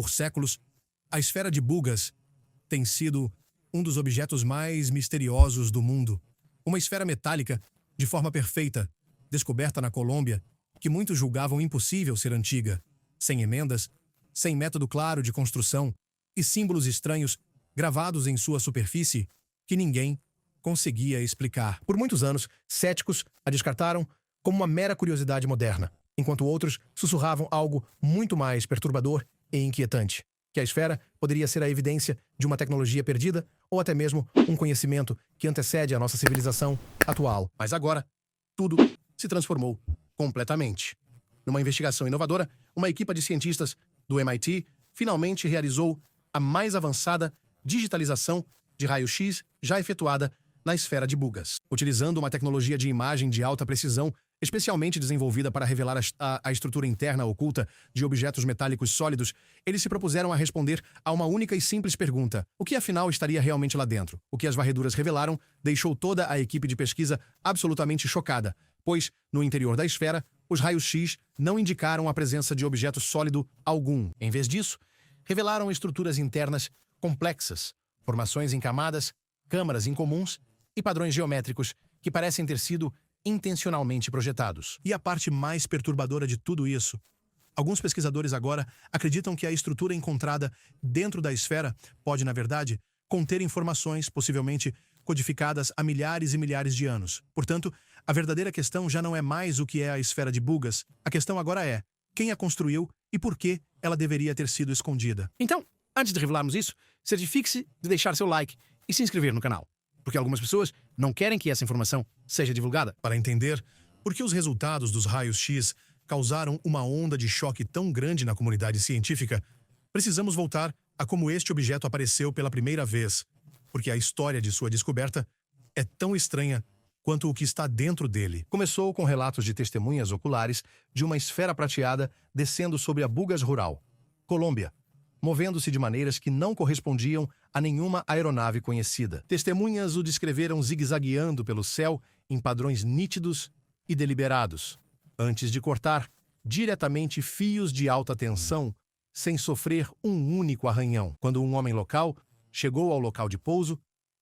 Por séculos, a esfera de Bugas tem sido um dos objetos mais misteriosos do mundo. Uma esfera metálica, de forma perfeita, descoberta na Colômbia, que muitos julgavam impossível ser antiga, sem emendas, sem método claro de construção e símbolos estranhos gravados em sua superfície que ninguém conseguia explicar. Por muitos anos, céticos a descartaram como uma mera curiosidade moderna, enquanto outros sussurravam algo muito mais perturbador e inquietante, que a esfera poderia ser a evidência de uma tecnologia perdida ou até mesmo um conhecimento que antecede a nossa civilização atual. Mas agora, tudo se transformou completamente. Numa investigação inovadora, uma equipe de cientistas do MIT finalmente realizou a mais avançada digitalização de raio-x já efetuada na esfera de Bugas. Utilizando uma tecnologia de imagem de alta precisão, especialmente desenvolvida para revelar a estrutura interna oculta de objetos metálicos sólidos, eles se propuseram a responder a uma única e simples pergunta: o que afinal estaria realmente lá dentro? O que as varreduras revelaram deixou toda a equipe de pesquisa absolutamente chocada, pois, no interior da esfera, os raios-x não indicaram a presença de objeto sólido algum. Em vez disso, revelaram estruturas internas complexas, formações em camadas, câmaras incomuns e padrões geométricos que parecem ter sido intencionalmente projetados. E a parte mais perturbadora de tudo isso: alguns pesquisadores agora acreditam que a estrutura encontrada dentro da esfera pode, na verdade, conter informações possivelmente codificadas há milhares e milhares de anos. Portanto, a verdadeira questão já não é mais o que é a esfera de Bugas. A questão agora é quem a construiu e por que ela deveria ter sido escondida. Então, antes de revelarmos isso, certifique-se de deixar seu like e se inscrever no canal, porque algumas pessoas não querem que essa informação seja divulgada. Para entender por que os resultados dos raios-x causaram uma onda de choque tão grande na comunidade científica, precisamos voltar a como este objeto apareceu pela primeira vez, porque a história de sua descoberta é tão estranha quanto o que está dentro dele. Começou com relatos de testemunhas oculares de uma esfera prateada descendo sobre a Bugas Rural, Colômbia, movendo-se de maneiras que não correspondiam a nenhuma aeronave conhecida. Testemunhas o descreveram zigue-zagueando pelo céu em padrões nítidos e deliberados, antes de cortar diretamente fios de alta tensão sem sofrer um único arranhão. Quando um homem local chegou ao local de pouso,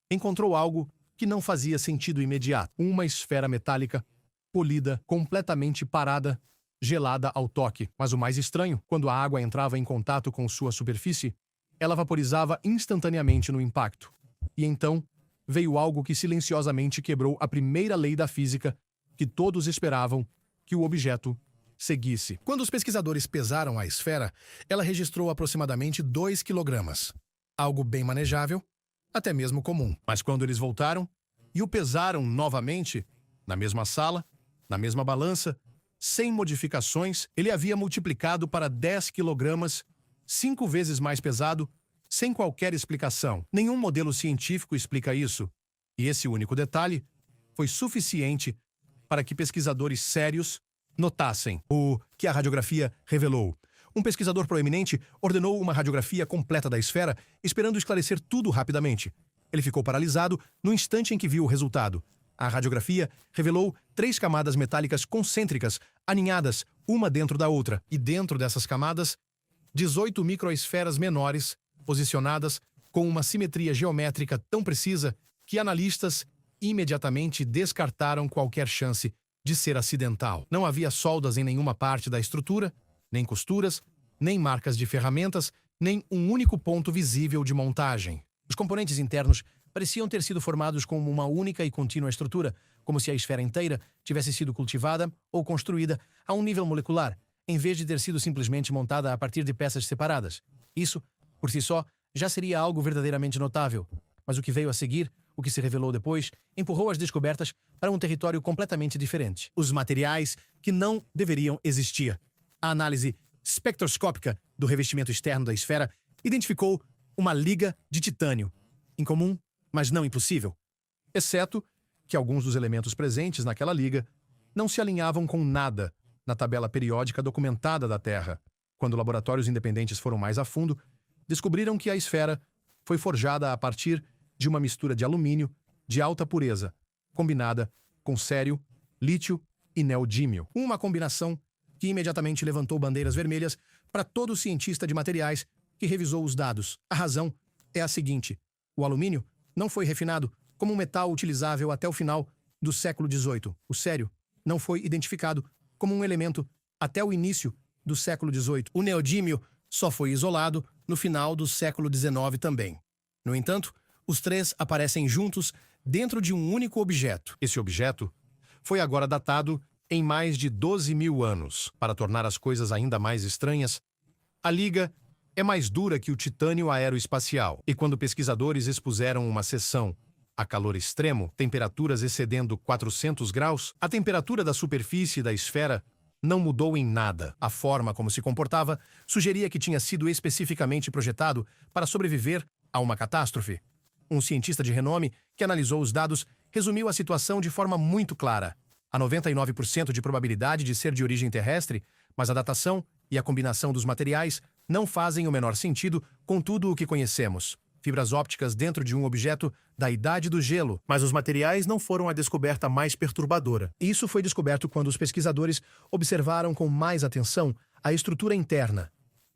encontrou algo que não fazia sentido imediato: uma esfera metálica, polida, completamente parada, gelada ao toque. Mas o mais estranho, quando a água entrava em contato com sua superfície, ela vaporizava instantaneamente no impacto. E então veio algo que silenciosamente quebrou a primeira lei da física que todos esperavam que o objeto seguisse. Quando os pesquisadores pesaram a esfera, ela registrou aproximadamente 2 quilogramas. Algo bem manejável, até mesmo comum. Mas quando eles voltaram e o pesaram novamente, na mesma sala, na mesma balança, sem modificações, ele havia multiplicado para 10 quilogramas, 5 vezes mais pesado, sem qualquer explicação. Nenhum modelo científico explica isso. E esse único detalhe foi suficiente para que pesquisadores sérios notassem o que a radiografia revelou. Um pesquisador proeminente ordenou uma radiografia completa da esfera, esperando esclarecer tudo rapidamente. Ele ficou paralisado no instante em que viu o resultado. A radiografia revelou 3 camadas metálicas concêntricas, aninhadas, uma dentro da outra. E dentro dessas camadas, 18 microesferas menores, posicionadas com uma simetria geométrica tão precisa que analistas imediatamente descartaram qualquer chance de ser acidental. Não havia soldas em nenhuma parte da estrutura, nem costuras, nem marcas de ferramentas, nem um único ponto visível de montagem. Os componentes internos pareciam ter sido formados como uma única e contínua estrutura, como se a esfera inteira tivesse sido cultivada ou construída a um nível molecular, em vez de ter sido simplesmente montada a partir de peças separadas. Isso, por si só, já seria algo verdadeiramente notável. Mas o que veio a seguir, o que se revelou depois, empurrou as descobertas para um território completamente diferente. Os materiais que não deveriam existir. A análise espectroscópica do revestimento externo da esfera identificou uma liga de titânio, incomum, mas não impossível, exceto que alguns dos elementos presentes naquela liga não se alinhavam com nada na tabela periódica documentada da Terra. Quando laboratórios independentes foram mais a fundo, descobriram que a esfera foi forjada a partir de uma mistura de alumínio de alta pureza, combinada com cério, lítio e neodímio. Uma combinação que imediatamente levantou bandeiras vermelhas para todo cientista de materiais que revisou os dados. A razão é a seguinte: o alumínio não foi refinado como um metal utilizável até o final do século XVIII. O cério não foi identificado como um elemento até o início do século XVIII. O neodímio só foi isolado no final do século XIX também. No entanto, os três aparecem juntos dentro de um único objeto. Esse objeto foi agora datado em mais de 12.000 anos. Para tornar as coisas ainda mais estranhas, a liga é mais dura que o titânio aeroespacial. E quando pesquisadores expuseram uma seção a calor extremo, temperaturas excedendo 400 graus, a temperatura da superfície da esfera não mudou em nada. A forma como se comportava sugeria que tinha sido especificamente projetado para sobreviver a uma catástrofe. Um cientista de renome que analisou os dados resumiu a situação de forma muito clara. Há 99% de probabilidade de ser de origem terrestre, mas a datação e a combinação dos materiais não fazem o menor sentido com tudo o que conhecemos. Fibras ópticas dentro de um objeto da idade do gelo. Mas os materiais não foram a descoberta mais perturbadora. Isso foi descoberto quando os pesquisadores observaram com mais atenção a estrutura interna.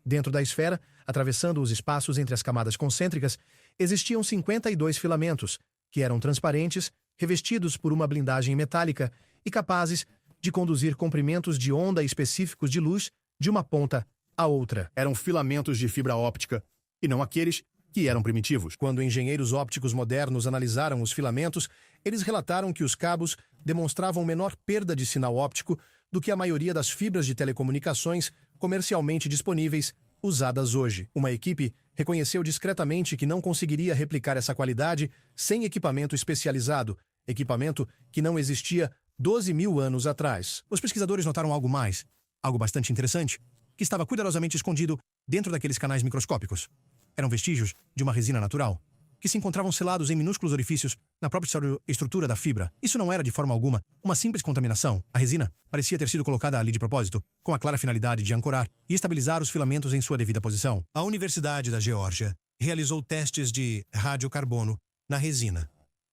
Dentro da esfera, atravessando os espaços entre as camadas concêntricas, existiam 52 filamentos, que eram transparentes, revestidos por uma blindagem metálica e capazes de conduzir comprimentos de onda específicos de luz de uma ponta à outra. Eram filamentos de fibra óptica, e não aqueles que eram primitivos. Quando engenheiros ópticos modernos analisaram os filamentos, eles relataram que os cabos demonstravam menor perda de sinal óptico do que a maioria das fibras de telecomunicações comercialmente disponíveis usadas hoje. Uma equipe reconheceu discretamente que não conseguiria replicar essa qualidade sem equipamento especializado, equipamento que não existia 12.000 anos atrás. Os pesquisadores notaram algo mais, algo bastante interessante, que estava cuidadosamente escondido dentro daqueles canais microscópicos. Eram vestígios de uma resina natural, que se encontravam selados em minúsculos orifícios na própria estrutura da fibra. Isso não era, de forma alguma, uma simples contaminação. A resina parecia ter sido colocada ali de propósito, com a clara finalidade de ancorar e estabilizar os filamentos em sua devida posição. A Universidade da Geórgia realizou testes de radiocarbono na resina.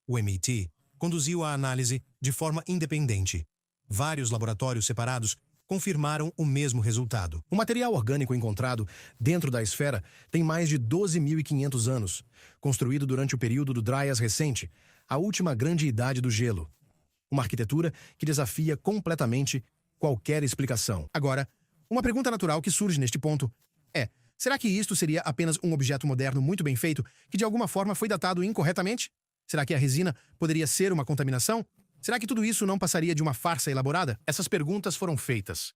O MIT conduziu a análise de forma independente. Vários laboratórios separados confirmaram o mesmo resultado. O material orgânico encontrado dentro da esfera tem mais de 12.500 anos, construído durante o período do Dryas recente, a última grande idade do gelo. Uma arquitetura que desafia completamente qualquer explicação. Agora, uma pergunta natural que surge neste ponto é: será que isto seria apenas um objeto moderno muito bem feito que de alguma forma foi datado incorretamente? Será que a resina poderia ser uma contaminação? Será que tudo isso não passaria de uma farsa elaborada? Essas perguntas foram feitas.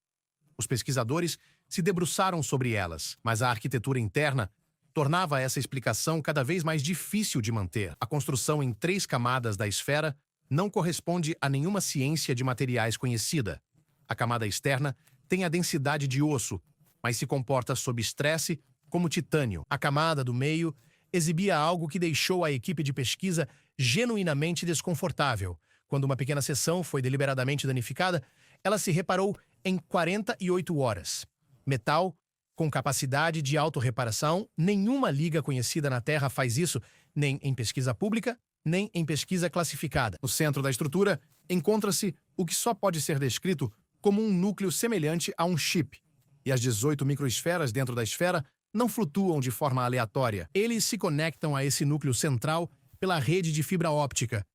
Os pesquisadores se debruçaram sobre elas, mas a arquitetura interna tornava essa explicação cada vez mais difícil de manter. A construção em 3 camadas da esfera não corresponde a nenhuma ciência de materiais conhecida. A camada externa tem a densidade de osso, mas se comporta sob estresse como titânio. A camada do meio exibia algo que deixou a equipe de pesquisa genuinamente desconfortável. Quando uma pequena seção foi deliberadamente danificada, ela se reparou em 48 horas. Metal com capacidade de autorreparação, nenhuma liga conhecida na Terra faz isso, nem em pesquisa pública, nem em pesquisa classificada. No centro da estrutura, encontra-se o que só pode ser descrito como um núcleo semelhante a um chip. E as 18 microesferas dentro da esfera não flutuam de forma aleatória. Eles se conectam a esse núcleo central pela rede de fibra óptica,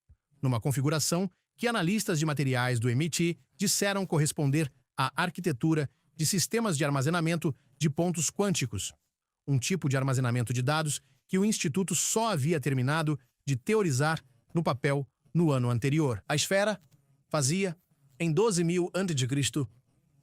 numa configuração que analistas de materiais do MIT disseram corresponder à arquitetura de sistemas de armazenamento de pontos quânticos, um tipo de armazenamento de dados que o Instituto só havia terminado de teorizar no papel no ano anterior. A esfera fazia, em 12.000 a.C.,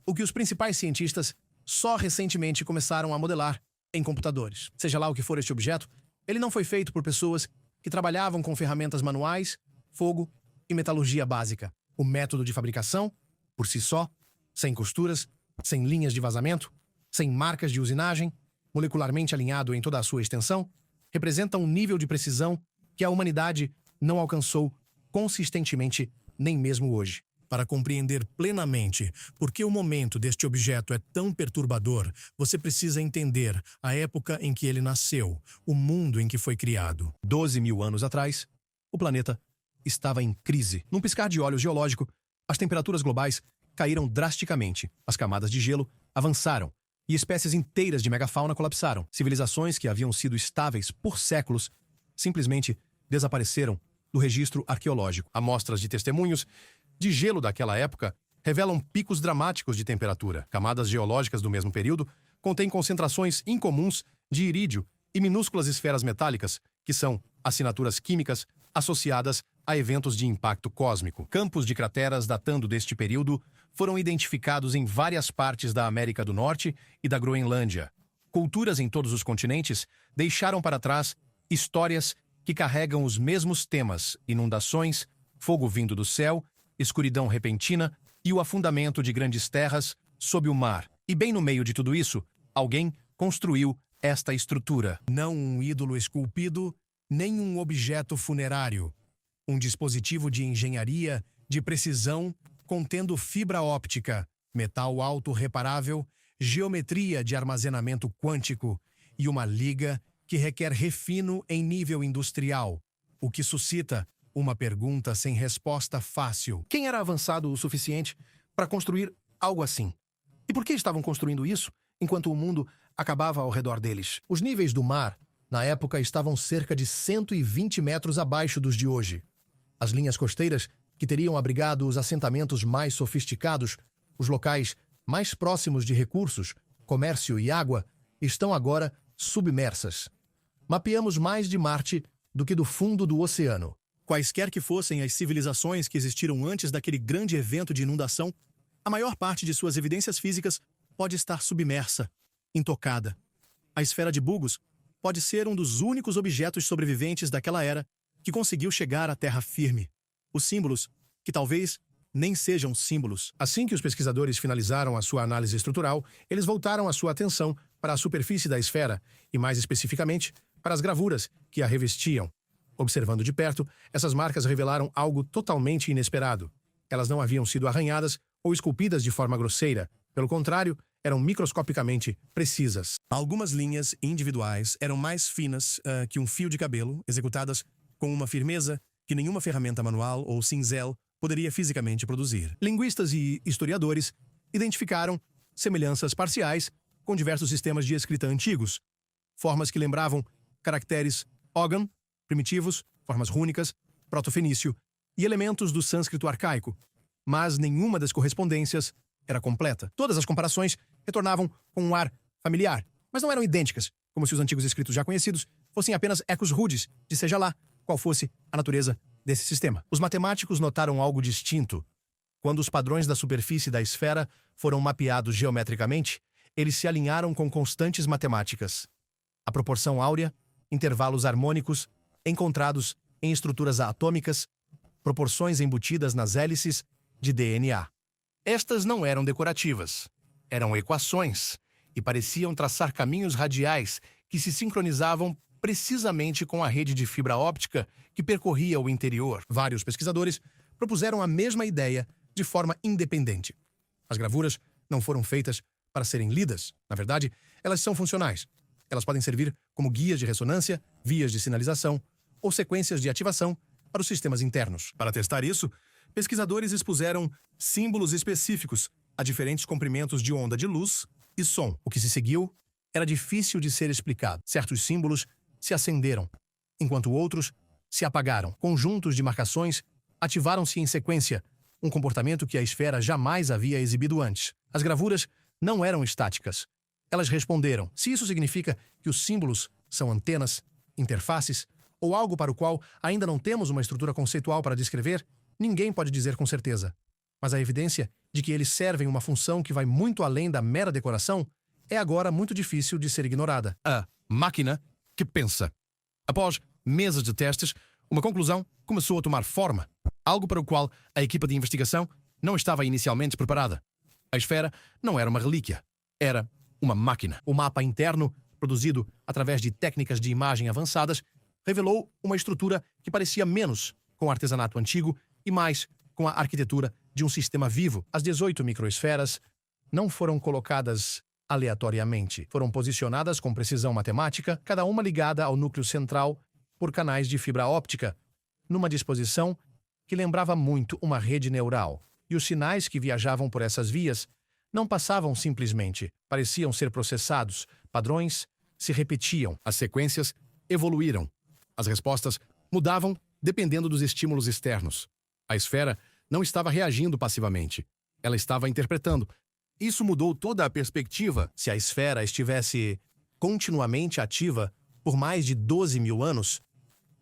o que os principais cientistas só recentemente começaram a modelar em computadores. Seja lá o que for este objeto, ele não foi feito por pessoas que trabalhavam com ferramentas manuais, fogo e metalurgia básica. O método de fabricação, por si só, sem costuras, sem linhas de vazamento, sem marcas de usinagem, molecularmente alinhado em toda a sua extensão, representa um nível de precisão que a humanidade não alcançou consistentemente nem mesmo hoje. Para compreender plenamente por que o momento deste objeto é tão perturbador, você precisa entender a época em que ele nasceu, o mundo em que foi criado. 12.000 anos atrás, o planeta estava em crise. Num piscar de olhos geológico, as temperaturas globais caíram drasticamente. As camadas de gelo avançaram e espécies inteiras de megafauna colapsaram. Civilizações que haviam sido estáveis por séculos simplesmente desapareceram do registro arqueológico. Amostras de testemunhos de gelo daquela época revelam picos dramáticos de temperatura. Camadas geológicas do mesmo período contêm concentrações incomuns de irídio e minúsculas esferas metálicas, que são assinaturas químicas associadas a eventos de impacto cósmico. Campos de crateras datando deste período foram identificados em várias partes da América do Norte e da Groenlândia. Culturas em todos os continentes deixaram para trás histórias que carregam os mesmos temas: inundações, fogo vindo do céu, escuridão repentina e o afundamento de grandes terras sob o mar. E bem no meio de tudo isso, alguém construiu esta estrutura. Não um ídolo esculpido, nem um objeto funerário. Um dispositivo de engenharia de precisão contendo fibra óptica, metal alto reparável, geometria de armazenamento quântico e uma liga que requer refino em nível industrial, o que suscita uma pergunta sem resposta fácil. Quem era avançado o suficiente para construir algo assim? E por que estavam construindo isso enquanto o mundo acabava ao redor deles? Os níveis do mar, na época, estavam cerca de 120 metros abaixo dos de hoje. As linhas costeiras, que teriam abrigado os assentamentos mais sofisticados, os locais mais próximos de recursos, comércio e água, estão agora submersas. Mapeamos mais de Marte do que do fundo do oceano. Quaisquer que fossem as civilizações que existiram antes daquele grande evento de inundação, a maior parte de suas evidências físicas pode estar submersa, intocada. A esfera de Bugos pode ser um dos únicos objetos sobreviventes daquela era que conseguiu chegar à terra firme. Os símbolos, que talvez nem sejam símbolos. Assim que os pesquisadores finalizaram a sua análise estrutural, eles voltaram a sua atenção para a superfície da esfera e, mais especificamente, para as gravuras que a revestiam. Observando de perto, essas marcas revelaram algo totalmente inesperado. Elas não haviam sido arranhadas ou esculpidas de forma grosseira. Pelo contrário, eram microscopicamente precisas. Algumas linhas individuais eram mais finas que um fio de cabelo, executadas com uma firmeza que nenhuma ferramenta manual ou cinzel poderia fisicamente produzir. Linguistas e historiadores identificaram semelhanças parciais com diversos sistemas de escrita antigos, formas que lembravam caracteres Ogham, primitivos, formas rúnicas, proto-fenício e elementos do sânscrito arcaico, mas nenhuma das correspondências era completa. Todas as comparações retornavam com um ar familiar, mas não eram idênticas, como se os antigos escritos já conhecidos fossem apenas ecos rudes de seja lá qual fosse a natureza desse sistema. Os matemáticos notaram algo distinto. Quando os padrões da superfície da esfera foram mapeados geometricamente, eles se alinharam com constantes matemáticas. A proporção áurea, intervalos harmônicos, encontrados em estruturas atômicas, proporções embutidas nas hélices de DNA. Estas não eram decorativas, eram equações e pareciam traçar caminhos radiais que se sincronizavam precisamente com a rede de fibra óptica que percorria o interior. Vários pesquisadores propuseram a mesma ideia de forma independente. As gravuras não foram feitas para serem lidas. Na verdade, elas são funcionais. Elas podem servir como guias de ressonância, vias de sinalização ou sequências de ativação para os sistemas internos. Para testar isso, pesquisadores expuseram símbolos específicos a diferentes comprimentos de onda de luz e som. O que se seguiu era difícil de ser explicado. Certos símbolos se acenderam, enquanto outros se apagaram. Conjuntos de marcações ativaram-se em sequência, um comportamento que a esfera jamais havia exibido antes. As gravuras não eram estáticas. Elas responderam. Se isso significa que os símbolos são antenas, interfaces, ou algo para o qual ainda não temos uma estrutura conceitual para descrever, ninguém pode dizer com certeza. Mas a evidência de que eles servem uma função que vai muito além da mera decoração é agora muito difícil de ser ignorada. A máquina que pensa. Após meses de testes, uma conclusão começou a tomar forma, algo para o qual a equipa de investigação não estava inicialmente preparada. A esfera não era uma relíquia, era uma máquina. O mapa interno, produzido através de técnicas de imagem avançadas, revelou uma estrutura que parecia menos com o artesanato antigo e mais com a arquitetura de um sistema vivo. As 18 microesferas não foram colocadas aleatoriamente. Foram posicionadas com precisão matemática, cada uma ligada ao núcleo central por canais de fibra óptica, numa disposição que lembrava muito uma rede neural. E os sinais que viajavam por essas vias não passavam simplesmente, pareciam ser processados. Padrões se repetiam, as sequências evoluíram. As respostas mudavam dependendo dos estímulos externos. A esfera não estava reagindo passivamente. Ela estava interpretando. Isso mudou toda a perspectiva. Se a esfera estivesse continuamente ativa por mais de 12 mil anos,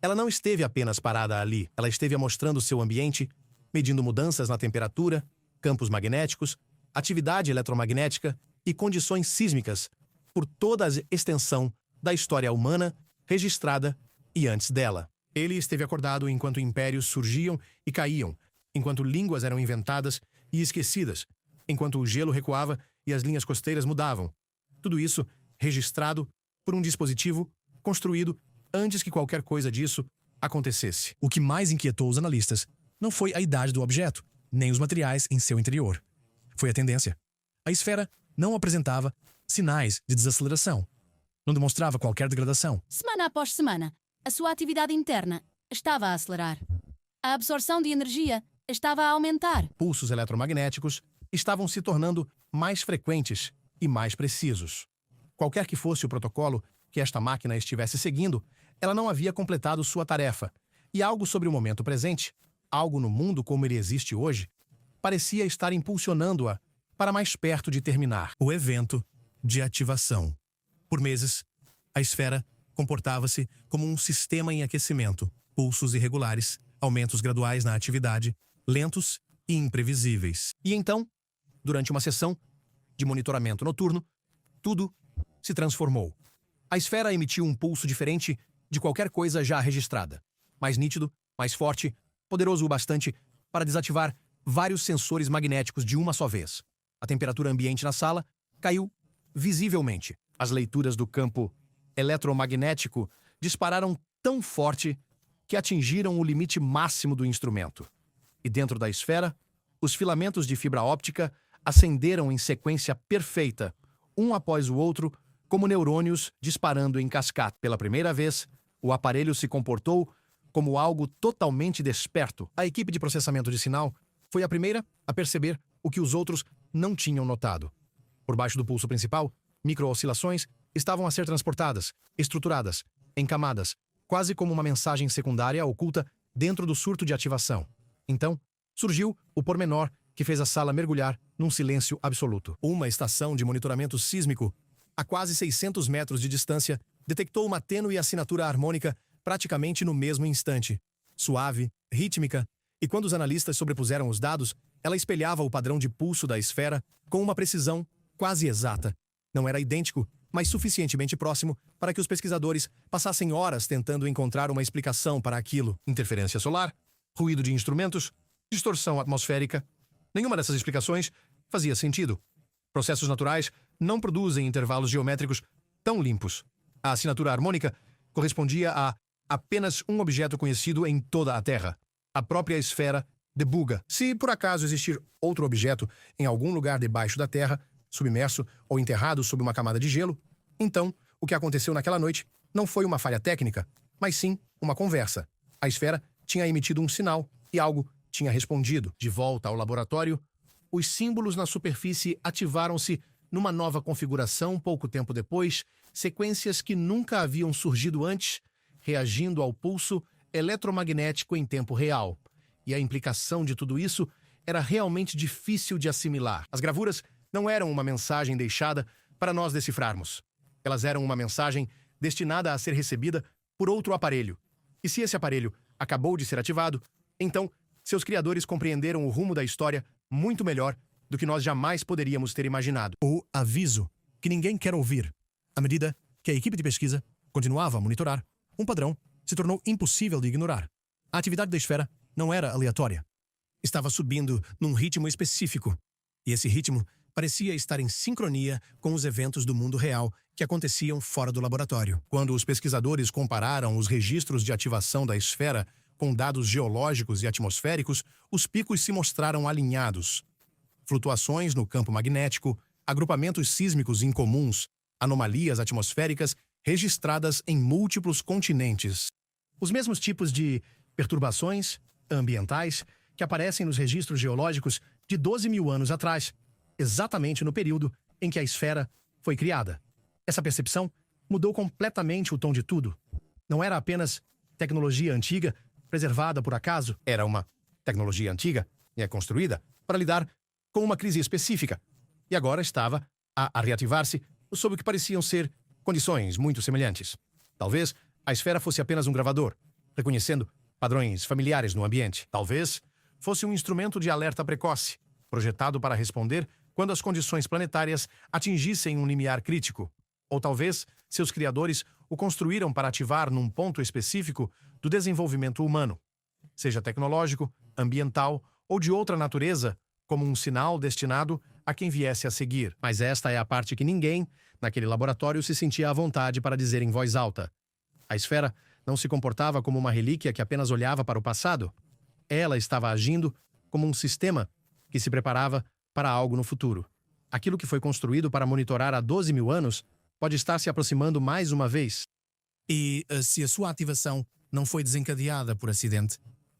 ela não esteve apenas parada ali. Ela esteve mostrando seu ambiente, medindo mudanças na temperatura, campos magnéticos, atividade eletromagnética e condições sísmicas por toda a extensão da história humana registrada e antes dela. Ele esteve acordado enquanto impérios surgiam e caíam, enquanto línguas eram inventadas e esquecidas, enquanto o gelo recuava e as linhas costeiras mudavam. Tudo isso registrado por um dispositivo construído antes que qualquer coisa disso acontecesse. O que mais inquietou os analistas não foi a idade do objeto, nem os materiais em seu interior. Foi a tendência. A esfera não apresentava sinais de desaceleração. Não demonstrava qualquer degradação. Semana após semana, a sua atividade interna estava a acelerar. A absorção de energia estava a aumentar. Pulsos eletromagnéticos estavam se tornando mais frequentes e mais precisos. Qualquer que fosse o protocolo que esta máquina estivesse seguindo, ela não havia completado sua tarefa. E algo sobre o momento presente, algo no mundo como ele existe hoje, parecia estar impulsionando-a para mais perto de terminar. O evento de ativação. Por meses, a esfera comportava-se como um sistema em aquecimento, pulsos irregulares, aumentos graduais na atividade, lentos e imprevisíveis. E então, durante uma sessão de monitoramento noturno, tudo se transformou. A esfera emitiu um pulso diferente de qualquer coisa já registrada. Mais nítido, mais forte, poderoso o bastante para desativar vários sensores magnéticos de uma só vez. A temperatura ambiente na sala caiu visivelmente. As leituras do campo eletromagnético dispararam tão forte que atingiram o limite máximo do instrumento. E dentro da esfera, os filamentos de fibra óptica acenderam em sequência perfeita, um após o outro, como neurônios disparando em cascata. Pela primeira vez, o aparelho se comportou como algo totalmente desperto. A equipe de processamento de sinal foi a primeira a perceber o que os outros não tinham notado. Por baixo do pulso principal, micro-oscilações estavam a ser transportadas, estruturadas, em camadas, quase como uma mensagem secundária oculta dentro do surto de ativação. Então, surgiu o pormenor que fez a sala mergulhar num silêncio absoluto. Uma estação de monitoramento sísmico, a quase 600 metros de distância, detectou uma tênue assinatura harmônica praticamente no mesmo instante. Suave, rítmica, e quando os analistas sobrepuseram os dados, ela espelhava o padrão de pulso da esfera com uma precisão quase exata. Não era idêntico, mas suficientemente próximo para que os pesquisadores passassem horas tentando encontrar uma explicação para aquilo. Interferência solar, ruído de instrumentos, distorção atmosférica. Nenhuma dessas explicações fazia sentido. Processos naturais não produzem intervalos geométricos tão limpos. A assinatura harmônica correspondia a apenas um objeto conhecido em toda a Terra, a própria esfera de Buga. Se por acaso existir outro objeto em algum lugar debaixo da Terra, submerso ou enterrado sob uma camada de gelo, então o que aconteceu naquela noite não foi uma falha técnica, mas sim uma conversa. A esfera tinha emitido um sinal e algo tinha respondido. De volta ao laboratório, os símbolos na superfície ativaram-se numa nova configuração pouco tempo depois, sequências que nunca haviam surgido antes, reagindo ao pulso eletromagnético em tempo real. E a implicação de tudo isso era realmente difícil de assimilar. As gravuras não eram uma mensagem deixada para nós decifrarmos. Elas eram uma mensagem destinada a ser recebida por outro aparelho. E se esse aparelho acabou de ser ativado, então seus criadores compreenderam o rumo da história muito melhor do que nós jamais poderíamos ter imaginado. O aviso que ninguém quer ouvir. À medida que a equipe de pesquisa continuava a monitorar, um padrão se tornou impossível de ignorar. A atividade da esfera não era aleatória. Estava subindo num ritmo específico. E esse ritmo parecia estar em sincronia com os eventos do mundo real que aconteciam fora do laboratório. Quando os pesquisadores compararam os registros de ativação da esfera com dados geológicos e atmosféricos, os picos se mostraram alinhados. Flutuações no campo magnético, agrupamentos sísmicos incomuns, anomalias atmosféricas registradas em múltiplos continentes. Os mesmos tipos de perturbações ambientais que aparecem nos registros geológicos de 12 mil anos atrás. exatamente no período em que a esfera foi criada. Essa percepção mudou completamente o tom de tudo. Não era apenas tecnologia antiga, preservada por acaso. Era uma tecnologia antiga e construída para lidar com uma crise específica. E agora estava a reativar-se sob o que pareciam ser condições muito semelhantes. Talvez a esfera fosse apenas um gravador, reconhecendo padrões familiares no ambiente. Talvez fosse um instrumento de alerta precoce, projetado para responder quando as condições planetárias atingissem um limiar crítico. Ou talvez seus criadores o construíram para ativar num ponto específico do desenvolvimento humano, seja tecnológico, ambiental ou de outra natureza, como um sinal destinado a quem viesse a seguir. Mas esta é a parte que ninguém, naquele laboratório, se sentia à vontade para dizer em voz alta. A esfera não se comportava como uma relíquia que apenas olhava para o passado. Ela estava agindo como um sistema que se preparava para algo no futuro. Aquilo que foi construído para monitorar há 12 mil anos pode estar se aproximando mais uma vez. E se a sua ativação não foi desencadeada por acidente,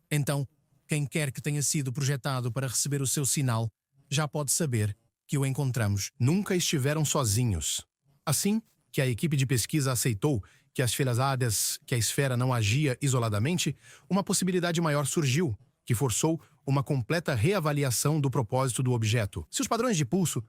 então quem quer que tenha sido projetado para receber o seu sinal já pode saber que o encontramos. Nunca estiveram sozinhos. Assim que a equipe de pesquisa aceitou que as felhadas, que a esfera não agia isoladamente, uma possibilidade maior surgiu, que forçou uma completa reavaliação do propósito do objeto. Se os padrões de pulso,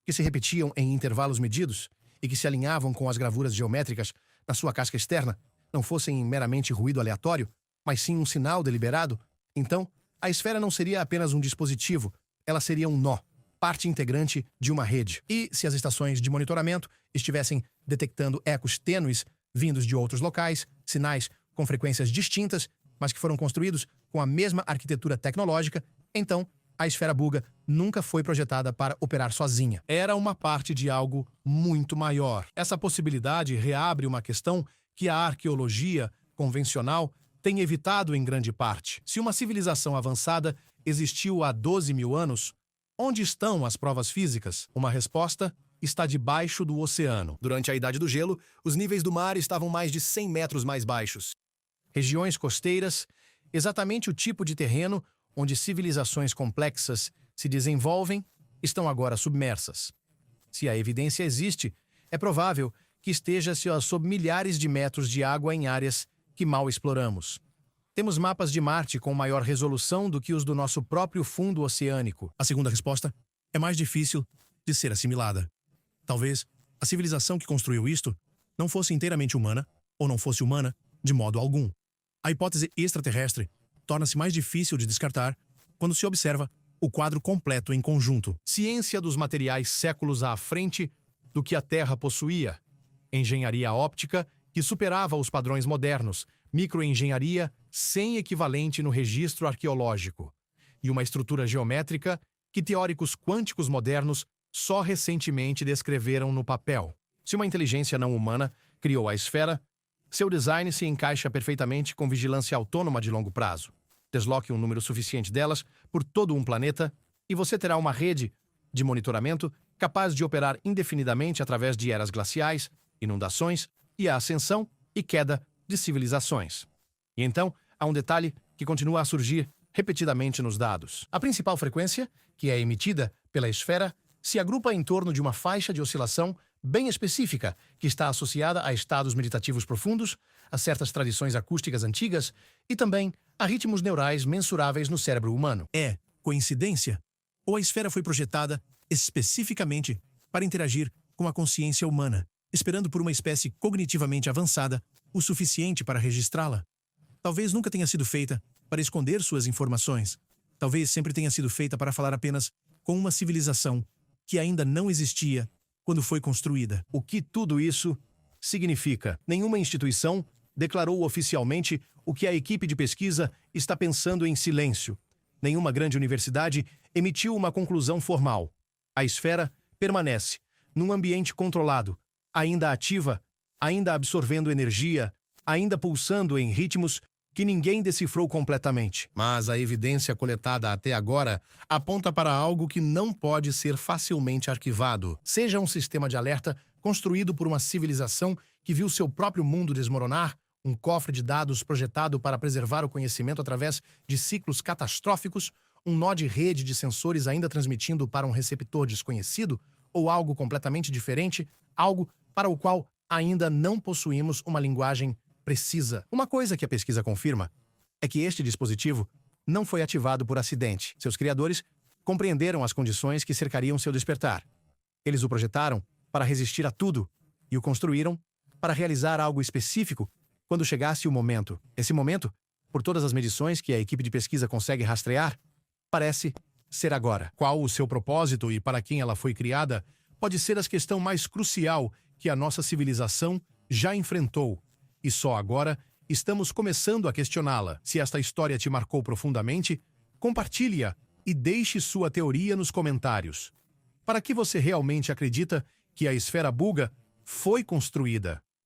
que se repetiam em intervalos medidos e que se alinhavam com as gravuras geométricas na sua casca externa, não fossem meramente ruído aleatório, mas sim um sinal deliberado, então a esfera não seria apenas um dispositivo, ela seria um nó, parte integrante de uma rede. E se as estações de monitoramento estivessem detectando ecos tênues vindos de outros locais, sinais com frequências distintas, mas que foram construídos com a mesma arquitetura tecnológica, então a esfera Buga nunca foi projetada para operar sozinha. Era uma parte de algo muito maior. Essa possibilidade reabre uma questão que a arqueologia convencional tem evitado em grande parte. Se uma civilização avançada existiu há 12 mil anos, onde estão as provas físicas? Uma resposta está debaixo do oceano. Durante a Idade do Gelo, os níveis do mar estavam mais de 100 metros mais baixos. Regiões costeiras, exatamente o tipo de terreno onde civilizações complexas se desenvolvem, estão agora submersas. Se a evidência existe, é provável que esteja sob milhares de metros de água em áreas que mal exploramos. Temos mapas de Marte com maior resolução do que os do nosso próprio fundo oceânico. A segunda resposta é mais difícil de ser assimilada. Talvez a civilização que construiu isto não fosse inteiramente humana ou não fosse humana de modo algum. A hipótese extraterrestre torna-se mais difícil de descartar quando se observa o quadro completo em conjunto. Ciência dos materiais séculos à frente do que a Terra possuía. Engenharia óptica que superava os padrões modernos. Microengenharia sem equivalente no registro arqueológico. E uma estrutura geométrica que teóricos quânticos modernos só recentemente descreveram no papel. Se uma inteligência não humana criou a esfera, seu design se encaixa perfeitamente com vigilância autônoma de longo prazo. Desloque um número suficiente delas por todo um planeta e você terá uma rede de monitoramento capaz de operar indefinidamente através de eras glaciais, inundações e a ascensão e queda de civilizações. E então, há um detalhe que continua a surgir repetidamente nos dados. A principal frequência, que é emitida pela esfera, se agrupa em torno de uma faixa de oscilação bem específica, que está associada a estados meditativos profundos, a certas tradições acústicas antigas e também a ritmos neurais mensuráveis no cérebro humano. É coincidência? Ou a esfera foi projetada especificamente para interagir com a consciência humana, esperando por uma espécie cognitivamente avançada o suficiente para registrá-la? Talvez nunca tenha sido feita para esconder suas informações. Talvez sempre tenha sido feita para falar apenas com uma civilização que ainda não existia quando foi construída. O que tudo isso significa? Nenhuma instituição declarou oficialmente o que a equipe de pesquisa está pensando em silêncio. Nenhuma grande universidade emitiu uma conclusão formal. A esfera permanece num ambiente controlado, ainda ativa, ainda absorvendo energia, ainda pulsando em ritmos que ninguém decifrou completamente. Mas a evidência coletada até agora aponta para algo que não pode ser facilmente arquivado. Seja um sistema de alerta construído por uma civilização que viu seu próprio mundo desmoronar, um cofre de dados projetado para preservar o conhecimento através de ciclos catastróficos, Um nó de rede de sensores ainda transmitindo para um receptor desconhecido? Ou algo completamente diferente, algo para o qual ainda não possuímos uma linguagem precisa? Uma coisa que a pesquisa confirma é que este dispositivo não foi ativado por acidente. Seus criadores compreenderam as condições que cercariam seu despertar. Eles o projetaram para resistir a tudo e o construíram para realizar algo específico quando chegasse o momento. Esse momento, por todas as medições que a equipe de pesquisa consegue rastrear, parece ser agora. Qual o seu propósito e para quem ela foi criada pode ser a questão mais crucial que a nossa civilização já enfrentou. E só agora estamos começando a questioná-la. Se esta história te marcou profundamente, compartilhe-a e deixe sua teoria nos comentários. Para que você realmente acredita que a esfera Buga foi construída?